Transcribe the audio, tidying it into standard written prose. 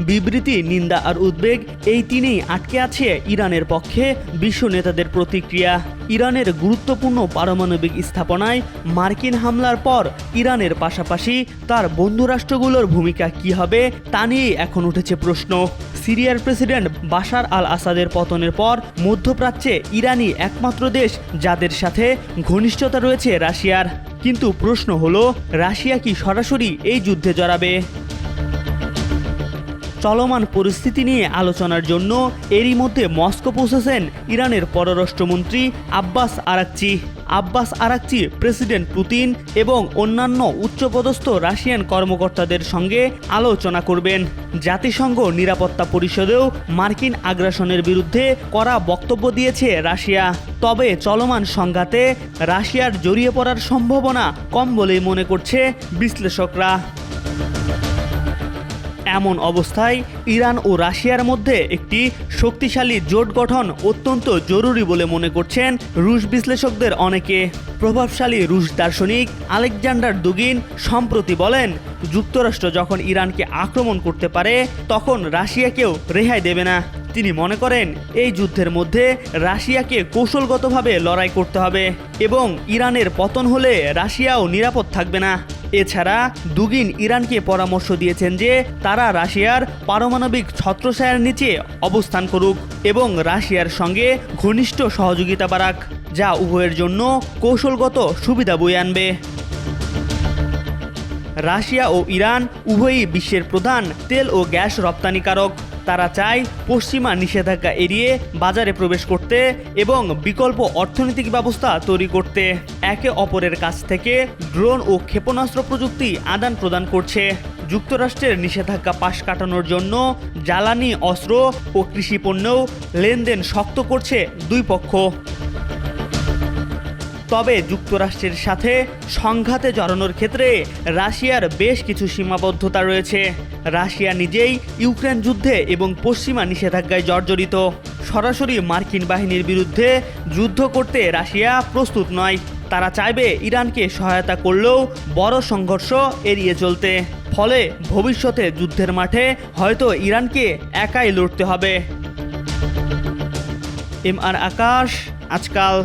বিবৃতি, নিন্দা আর উদ্বেগ, এই তিনেই আটকে আছে ইরানের পক্ষে বিশ্ব নেতাদের প্রতিক্রিয়া। ইরানের গুরুত্বপূর্ণ পারমাণবিক স্থাপনায় মার্কিন হামলার পর ইরানের পাশাপাশি তার বন্ধুরাষ্ট্রগুলোর ভূমিকা কী হবে তা নিয়েই এখন উঠেছে প্রশ্ন। সিরিয়ার প্রেসিডেন্ট বাশার আল আসাদের পতনের পর মধ্যপ্রাচ্যে ইরানই একমাত্র দেশ যাদের সাথে ঘনিষ্ঠতা রয়েছে রাশিয়ার। কিন্তু প্রশ্ন হলো, রাশিয়া কি সরাসরি এই যুদ্ধে জড়াবে? চলমান পরিস্থিতি নিয়ে আলোচনার জন্য এরই মধ্যে মস্কো পৌঁছেছেন ইরানের পররাষ্ট্রমন্ত্রী আব্বাস আরাকচি প্রেসিডেন্ট পুতিন এবং অন্যান্য উচ্চপদস্থ রাশিয়ান কর্মকর্তাদের সঙ্গে আলোচনা করবেন। জাতিসংঘ নিরাপত্তা পরিষদেও মার্কিন আগ্রাসনের বিরুদ্ধে কড়া বক্তব্য দিয়েছে রাশিয়া। তবে চলমান সংঘাতে রাশিয়ার জড়িয়ে পড়ার সম্ভাবনা কম বলেই মনে করছে বিশ্লেষকরা। এমন অবস্থায় ইরান ও রাশিয়ার মধ্যে একটি শক্তিশালী জোট গঠন অত্যন্ত জরুরি বলে মনে করছেন রুশ বিশ্লেষকদের অনেকে। প্রভাবশালী রুশ দার্শনিক আলেকজান্ডার দুগিন সম্প্রতি বলেন, যুক্তরাষ্ট্র যখন ইরানকে আক্রমণ করতে পারে তখন রাশিয়াকেও রেহাই দেবে না। তিনি মনে করেন এই যুদ্ধের মধ্যে রাশিয়াকে কৌশলগতভাবে লড়াই করতে হবে এবং ইরানের পতন হলে রাশিয়াও নিরাপদ থাকবে না। এছাড়া দুগিন ইরানকে পরামর্শ দিয়েছেন যে তারা রাশিয়ার পারমাণবিক ছত্রছায়ার নিচে অবস্থান করুক এবং রাশিয়ার সঙ্গে ঘনিষ্ঠ সহযোগিতা বাড়াক, যা উভয়ের জন্য কৌশলগত সুবিধা বয়ে আনবে। রাশিয়া ও ইরান উভয়ই বিশ্বের প্রধান তেল ও গ্যাস রপ্তানিকারক। তারা চায় পশ্চিমা নিষেধাজ্ঞা এড়িয়ে বাজারে প্রবেশ করতে এবং বিকল্প অর্থনৈতিক ব্যবস্থা তৈরি করতে। একে অপরের কাছ থেকে ড্রোন ও ক্ষেপণাস্ত্র প্রযুক্তি আদান প্রদান করছে। যুক্তরাষ্ট্রের নিষেধাজ্ঞা পাশ কাটানোর জন্য জ্বালানি, অস্ত্র ও কৃষিপণ্যেও লেনদেন শক্ত করছে দুই পক্ষ। তবে যুক্তরাষ্ট্রের সাথে সংঘাতে জড়ানোর ক্ষেত্রে রাশিয়ার বেশ কিছু সীমাবদ্ধতা রয়েছে। রাশিয়া নিজেই ইউক্রেন যুদ্ধে এবং পশ্চিমা নিষেধাজ্ঞায় জর্জরিত। সরাসরি মার্কিন বাহিনীর বিরুদ্ধে যুদ্ধ করতে রাশিয়া প্রস্তুত নয়। তারা চাইবে ইরানকে সহায়তা করলেও বড় সংঘর্ষ এড়িয়ে চলতে। ফলে ভবিষ্যতে যুদ্ধের মাঠে হয়তো ইরানকে একাই লড়তে হবে। MR আকাশ, আজকাল।